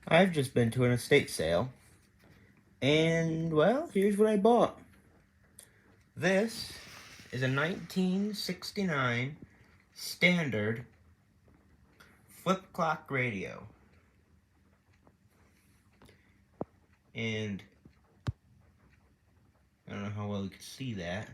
I've just been to an estate sale, and well, here's what I bought. This is a 1969 standard flip clock radio. And I don't know how well you can see that,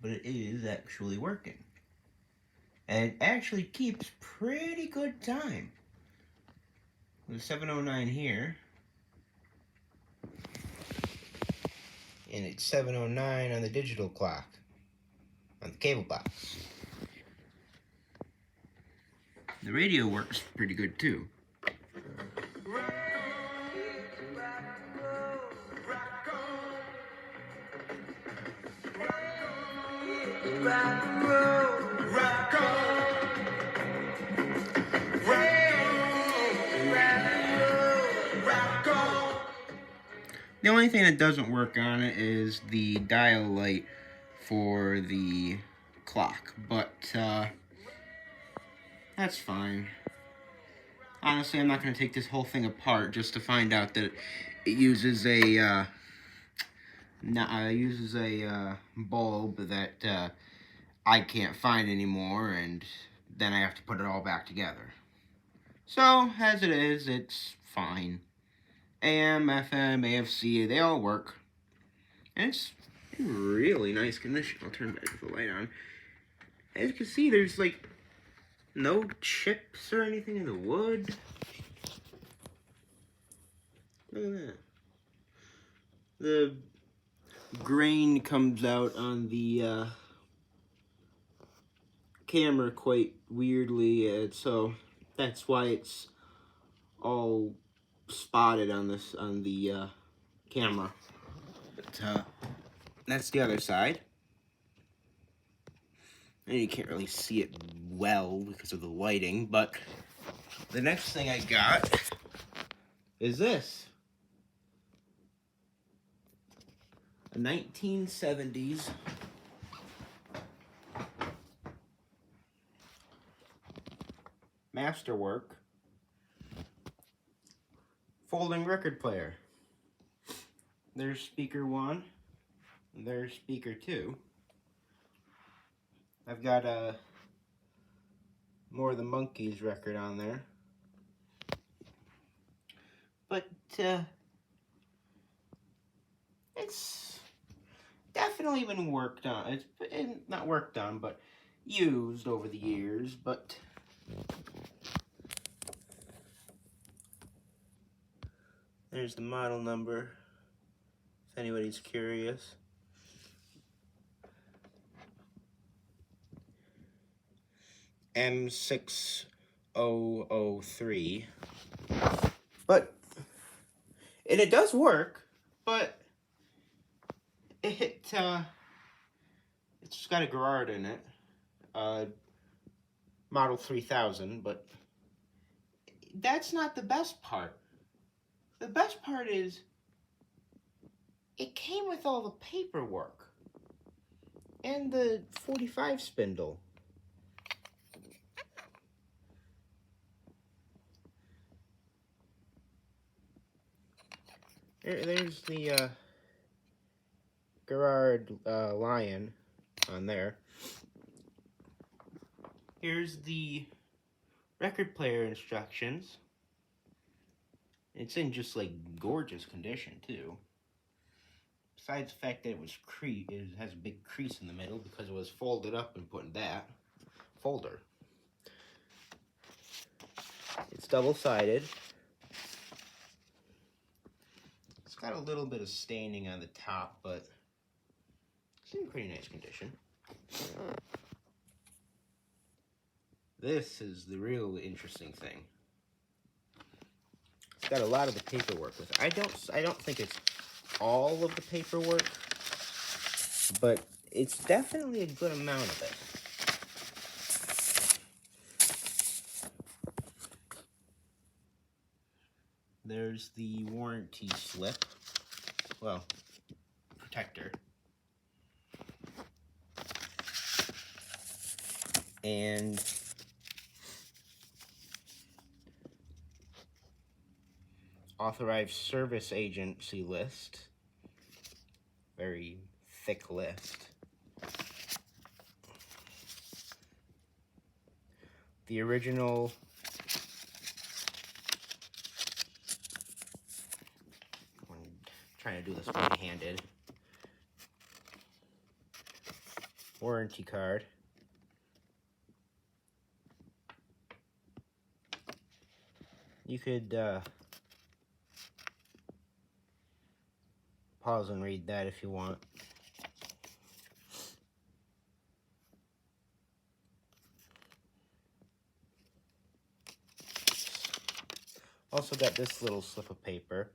but it is actually working. And it actually keeps pretty good time. There's 7:09 here, and it's 7:09 on the digital clock, on the cable box. The radio works pretty good too. The only thing that doesn't work on it is the dial light for the clock, but that's fine. Honestly, I'm not going to take this whole thing apart just to find out that it uses a bulb that I can't find anymore, and then I have to put it all back together. So, as it is, it's fine. AM, FM, AFC, they all work. And it's in really nice condition. I'll turn back the light on. As you can see, there's like no chips or anything in the wood. Look at that. The grain comes out on the camera quite weirdly, so that's why it's all spotted on the camera. But that's the other side. And you can't really see it well because of the lighting, but the next thing I got is this. A 1970s Masterwork folding record player. There's speaker 1, and there's speaker 2. I've got more of the Monkees record on there. But it's definitely been worked on. It's not worked on, but used over the years. But there's the model number, if anybody's curious. M6003. But it does work, but it's got a Gerard in it, model 3000, but that's not the best part. The best part is it came with all the paperwork and the 45 spindle. There's the Gerard Lion on there. Here's the record player instructions. It's in just like gorgeous condition too. Besides the fact that it has a big crease in the middle because it was folded up and put in that folder. It's double-sided. It's got a little bit of staining on the top, but it's in pretty nice condition. This is the real interesting thing. It's got a lot of the paperwork with it. I don't think it's all of the paperwork, but it's definitely a good amount of it. There's the warranty slip. Well, protector. And authorized service agency list. Very thick list. The original I'm trying to do this one-handed. Warranty card. You could pause and read that if you want. Also got this little slip of paper.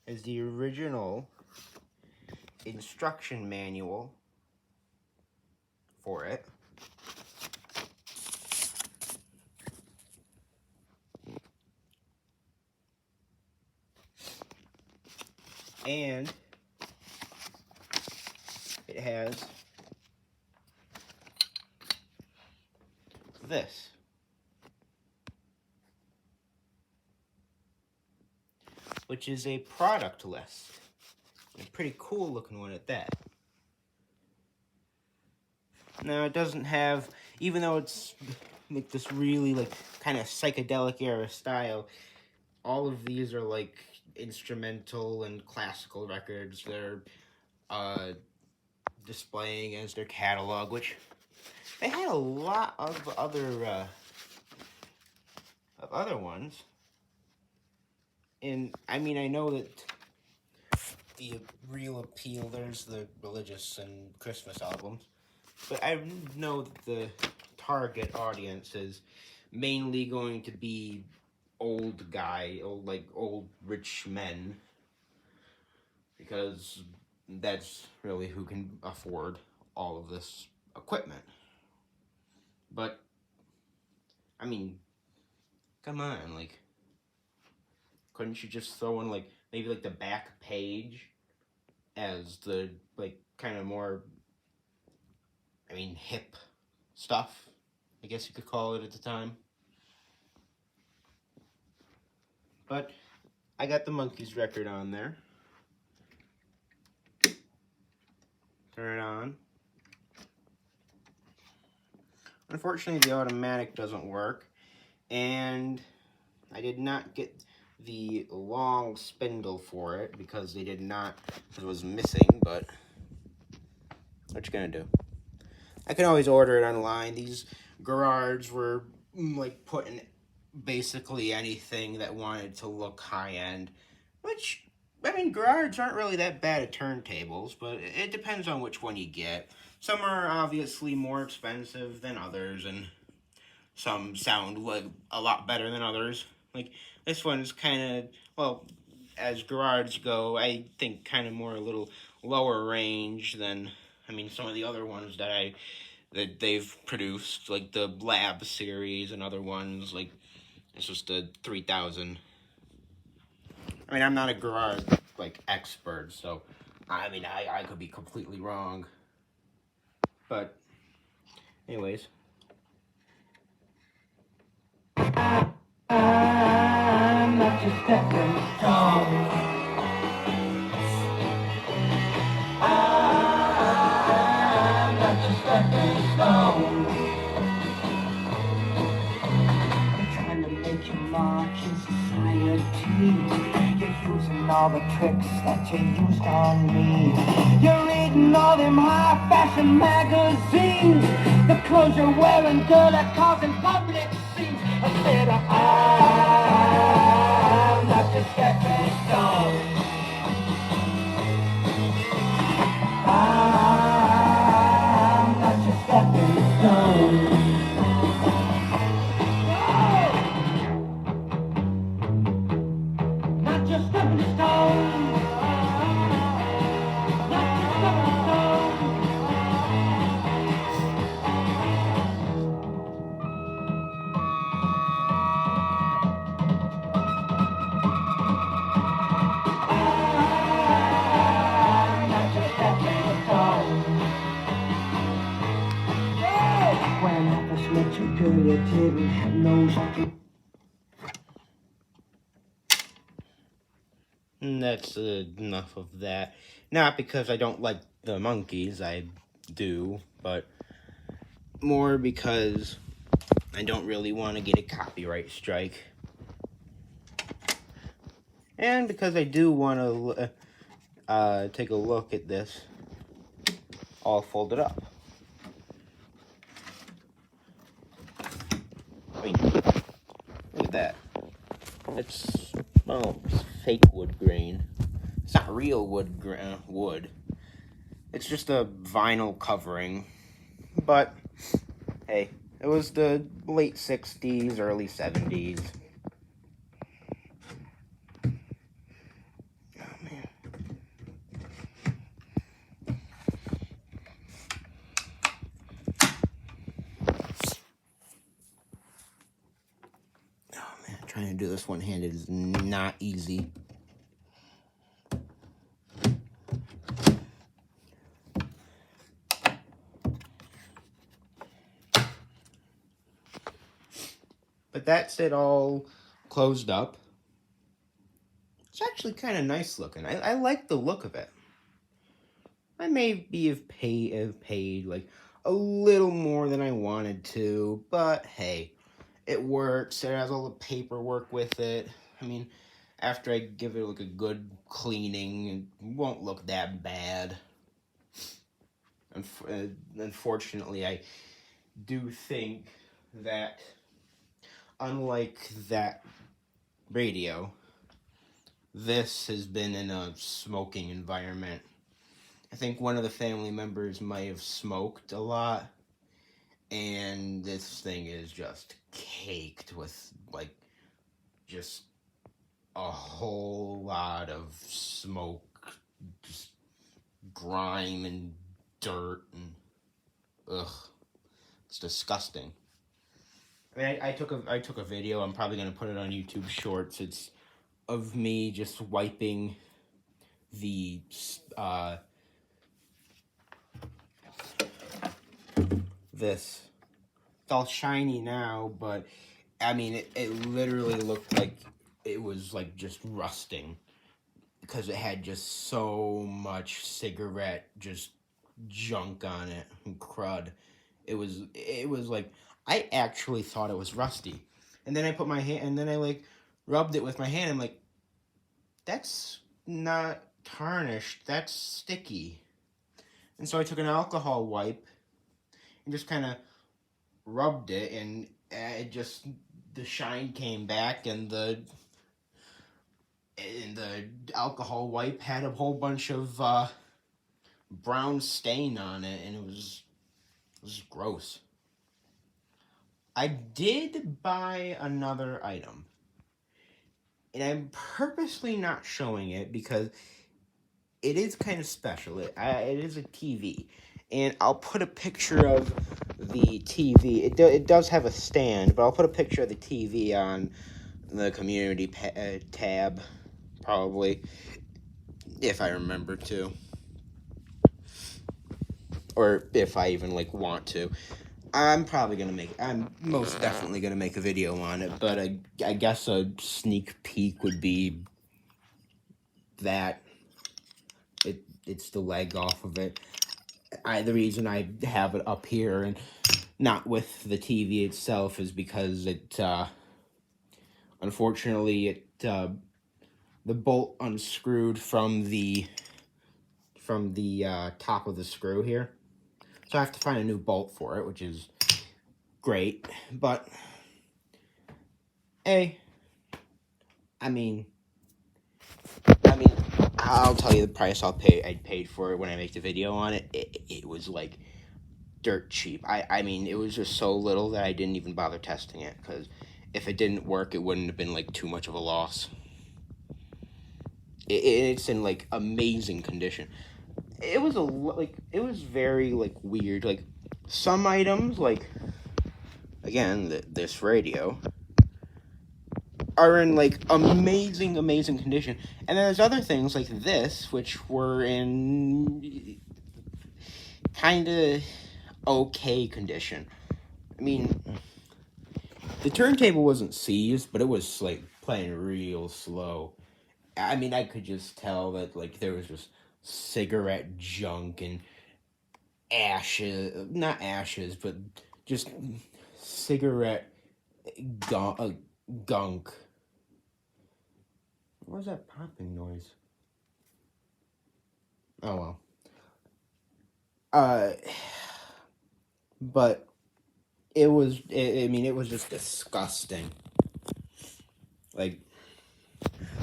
Is the original instruction manual for it. And it has this. Which is a product list. A pretty cool looking one at that. Now it doesn't have, even though it's like this really like kind of psychedelic era style, all of these are like instrumental and classical records. They're displaying as their catalog, which they had a lot of other ones. And I mean, I know that the real appeal, there's the religious and Christmas albums, but I know that the target audience is mainly going to be old rich men, because that's really who can afford all of this equipment. But I mean, come on, like, couldn't you just throw in like maybe like the back page as the like kind of more, I mean, hip stuff, I guess you could call it at the time. But I got the Monkees record on there. Turn it on. Unfortunately, the automatic doesn't work, and I did not get the long spindle for it because it was missing, but what you gonna do? I can always order it online. These Garards were like putting basically anything that wanted to look high-end, which, I mean, Garards aren't really that bad at turntables, but it depends on which one you get. Some are obviously more expensive than others, and some sound like a lot better than others. Like, this one's kind of, well, as Garards go, I think kind of more a little lower range than, I mean, some of the other ones that they've produced, like the Lab series and other ones, like, it's just a 3000. I mean, I'm not a Garage, like, expert, so, I mean, I could be completely wrong. But, anyways. I'm not your stepping stone. I'm not your stepping stone. You're trying to make your mark in society. You're using all the tricks that you used on me. You're reading all them high-fashion magazines. The clothes you're wearing, girl, are causing public scenes. I said, I'm not your stepping stone. I'm not your stepping stone. Not your stepping stone. Not your stepping stone. And that's enough of that. Not because I don't like the monkeys, I do, but more because I don't really want to get a copyright strike. And because I do want to take a look at this all folded up. I mean, look at that. It's, well, it's fake wood grain. It's not real wood. It's just a vinyl covering. But, hey, it was the late 60s, early 70s. Trying to do this one-handed is not easy. But that's it all closed up. It's actually kind of nice looking. I like the look of it. I maybe have paid like a little more than I wanted to, but hey, it works. It has all the paperwork with it. I mean, after I give it like a good cleaning, it won't look that bad. Unfortunately, I do think that unlike that radio, this has been in a smoking environment. I think one of the family members might have smoked a lot, and this thing is just caked with, like, just a whole lot of smoke, just grime and dirt, and ugh, it's disgusting. I mean, I took a video. I'm probably gonna put it on YouTube Shorts. It's of me just wiping the this. It's all shiny now, but I mean, it literally looked like it was like just rusting because it had just so much cigarette just junk on it and crud. It was like, I actually thought it was rusty. And then I put my hand, and then I like rubbed it with my hand. I'm like, that's not tarnished, that's sticky. And so I took an alcohol wipe and just kind of rubbed it, and it just, the shine came back, and the alcohol wipe had a whole bunch of brown stain on it, and it was gross. I did buy another item, and I'm purposely not showing it because it is kind of special. It is a TV, and I'll put a picture of the TV. It does have a stand, but I'll put a picture of the TV on the community tab, probably, if I remember to, or if I even like want to. I'm most definitely gonna make a video on it, but I guess a sneak peek would be that it's the leg off of it. The reason I have it up here and not with the TV itself is because it, unfortunately, the bolt unscrewed from the top of the screw here. So I have to find a new bolt for it, which is great. But, hey, I mean, I'll tell you the price I paid for it when I make the video on it. It was like dirt cheap. I mean, it was just so little that I didn't even bother testing it, because if it didn't work, it wouldn't have been like too much of a loss. It's in like amazing condition. It was very like weird. Like some items, like again this radio, are in like amazing condition, and then there's other things like this which were in kind of okay condition. I mean, The turntable wasn't seized, but it was like playing real slow. I mean, I could just tell that like there was just cigarette junk and ashes, not ashes, but just cigarette gunk. What was that popping noise? Oh well. Uh, but it was. I mean, it was just disgusting. Like,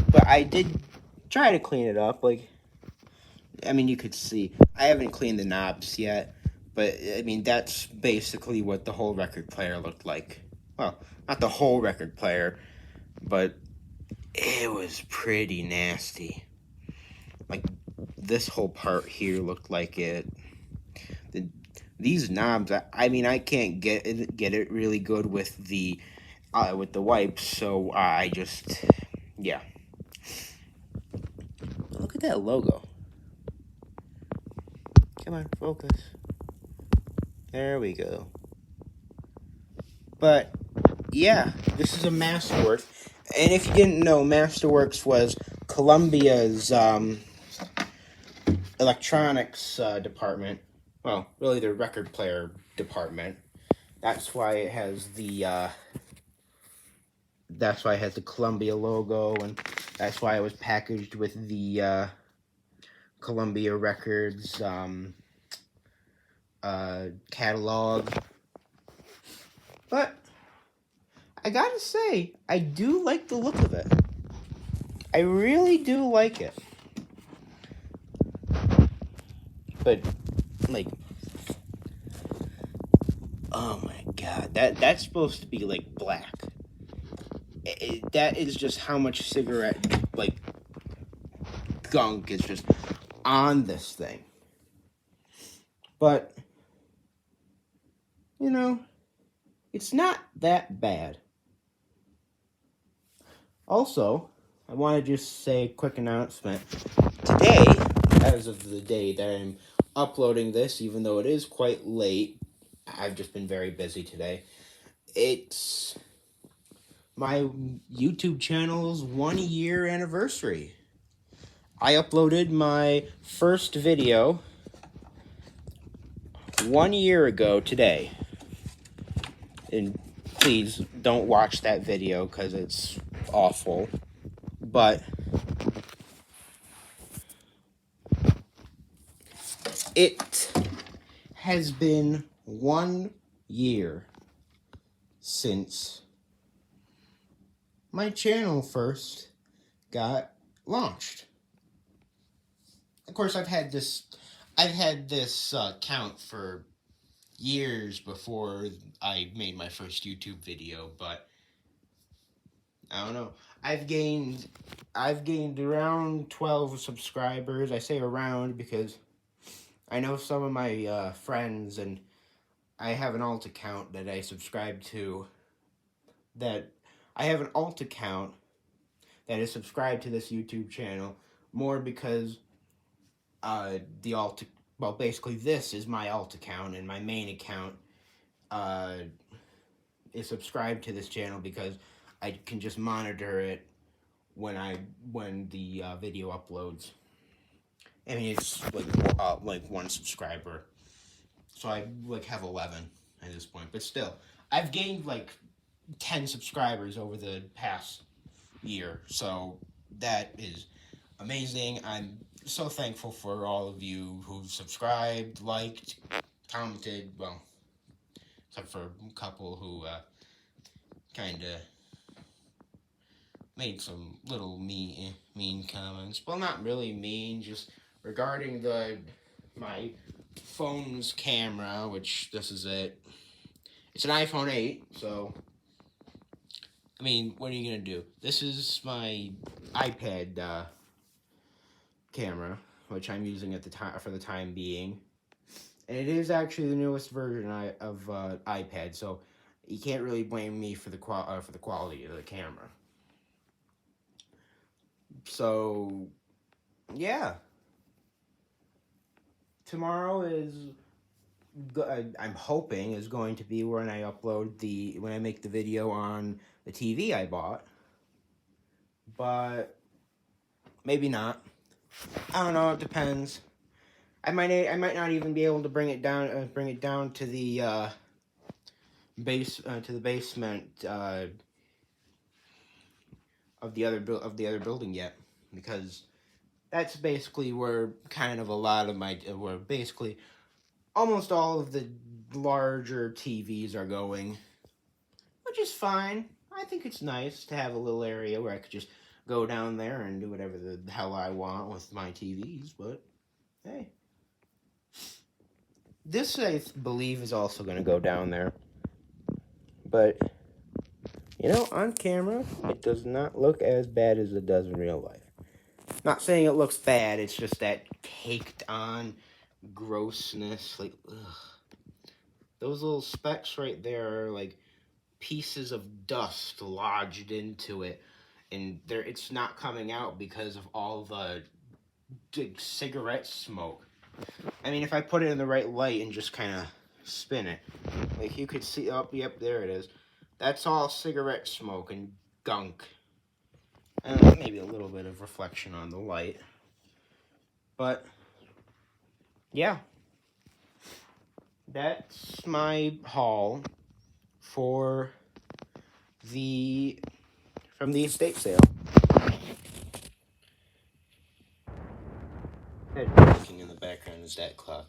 but I did try to clean it up. Like, I mean, you could see I haven't cleaned the knobs yet, but I mean that's basically what the whole record player looked like. Well, not the whole record player, but it was pretty nasty. Like this whole part here looked like it. The, these knobs, I mean, I can't get it really good with the wipes, so I just yeah. Look at that logo. Come on, focus. There we go. But yeah, this is a Masterwork, and if you didn't know, Masterworks was Columbia's electronics department. Well, really, the record player department. That's why it has the Columbia logo, and that's why it was packaged with the Columbia Records catalog. But I gotta say, I do like the look of it. I really do like it. But like, oh my god, that's supposed to be like black. That is just how much cigarette like gunk is just on this thing. But you know, it's not that bad. Also, I want to just say a quick announcement. Today, as of the day that I'm uploading this, even though it is quite late, I've just been very busy today. It's my YouTube channel's 1 year anniversary. I uploaded my first video 1 year ago today. And please don't watch that video because it's awful. But it has been 1 year since my channel first got launched. Of course, I've had this count for years before I made my first YouTube video, but I don't know. I've gained around 12 subscribers. I say around because I know some of my friends, and I have an alt account that I subscribe to. That I have an alt account that is subscribed to this YouTube channel more because the alt. Well, basically, this is my alt account, and my main account is subscribed to this channel because I can just monitor it when the video uploads. I mean, it's like 1 subscriber, so I like have 11 at this point. But still, I've gained like 10 subscribers over the past year, so that is amazing. I'm so thankful for all of you who subscribed, liked, commented. Well, except for a couple who kind of made some little mean comments. Well, not really mean, just regarding my phone's camera, which this is it. It's an iPhone 8, so I mean, what are you gonna do? This is my iPad camera, which I'm using at the time for the time being, and it is actually the newest version of iPad. So you can't really blame me for the quality of the camera. So yeah, tomorrow is I'm hoping is going to be when I make the video on the TV I bought, but maybe not. I don't know. It depends. I might not even be able to bring it down to the basement of the other building yet, because that's basically where kind of a lot of where basically almost all of the larger TVs are going, which is fine. I think it's nice to have a little area where I could just go down there and do whatever the hell I want with my TVs, but hey. This, I believe, is also going to go down there. But, on camera, it does not look as bad as it does in real life. Not saying it looks bad, it's just that caked on grossness. Like, ugh. Those little specks right there are like pieces of dust lodged into it. And it's not coming out because of all the cigarette smoke. I mean, if I put it in the right light and just kind of spin it, like you could see, oh, yep, there it is. That's all cigarette smoke and gunk. And maybe a little bit of reflection on the light. But, yeah. That's my haul from the estate sale. That clicking in the background is that clock.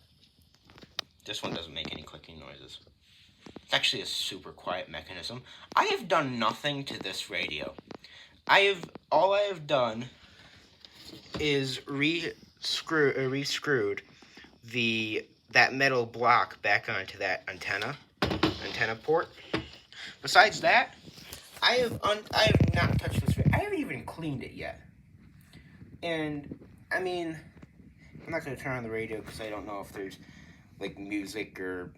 This one doesn't make any clicking noises. It's actually a super quiet mechanism. I have done nothing to this radio. All I have done is rescrewed that metal block back onto that antenna port. Besides that, I have not touched this radio. I haven't even cleaned it yet. And I mean, I'm not going to turn on the radio because I don't know if there's like music or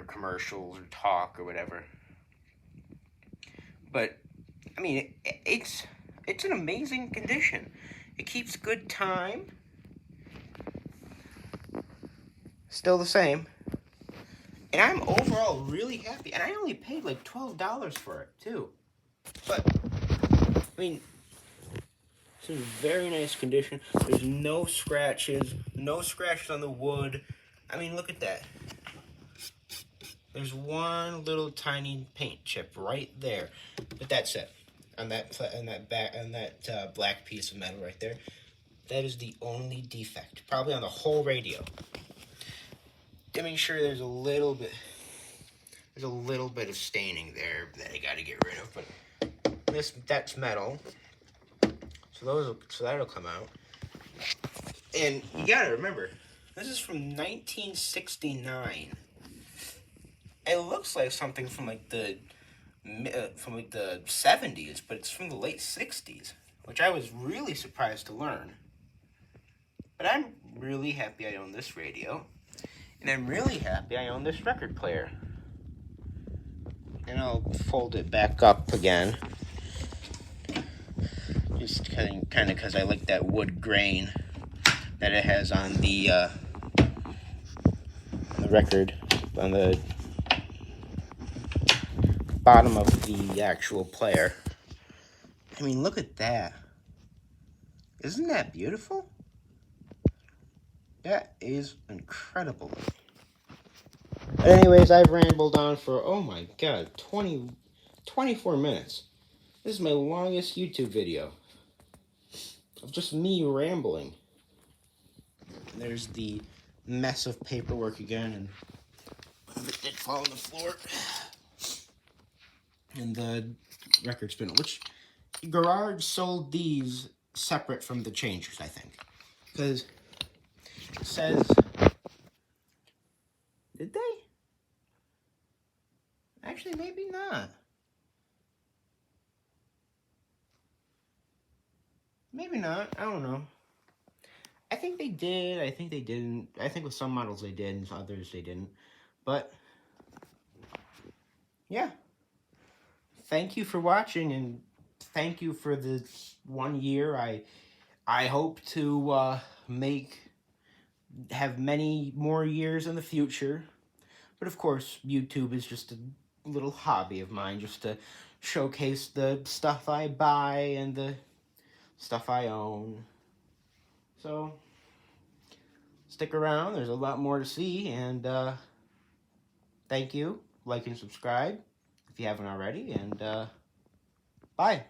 commercials or talk or whatever. But I mean, it's an amazing condition. It keeps good time. Still the same. And I'm overall really happy. And I only paid like $12 for it too. But I mean, it's in very nice condition. There's no scratches on the wood. I mean, look at that. There's one little tiny paint chip right there, but that's it. On that black piece of metal right there, that is the only defect, probably on the whole radio. I mean, sure, there's a little bit of staining there that I got to get rid of, but that's metal, so that'll come out. And you gotta remember, this is from 1969. It looks like something from like the 70s, but it's from the late 60s, which I was really surprised to learn. But I'm really happy I own this radio, and I'm really happy I own this record player. And I'll fold it back up again, just kind of because I like that wood grain that it has on the record, on the bottom of the actual player. I mean, look at that. Isn't that beautiful? That is incredible. But anyways, I've rambled on for, oh my god, 24 minutes. This is my longest YouTube video of just me rambling. And there's the mess of paperwork again, and one of it did fall on the floor. And the record spinner, which Garage sold these separate from the changers, I think. Because it says, did they? Actually, maybe not. Maybe not. I don't know. I think they did. I think they didn't. I think with some models they did, and others they didn't. But, yeah. Thank you for watching, and thank you for this 1 year. I hope to make have many more years in the future. But of course, YouTube is just a little hobby of mine, just to showcase the stuff I buy and the stuff I own. So, stick around, there's a lot more to see, and thank you. Like and subscribe if you haven't already, and bye.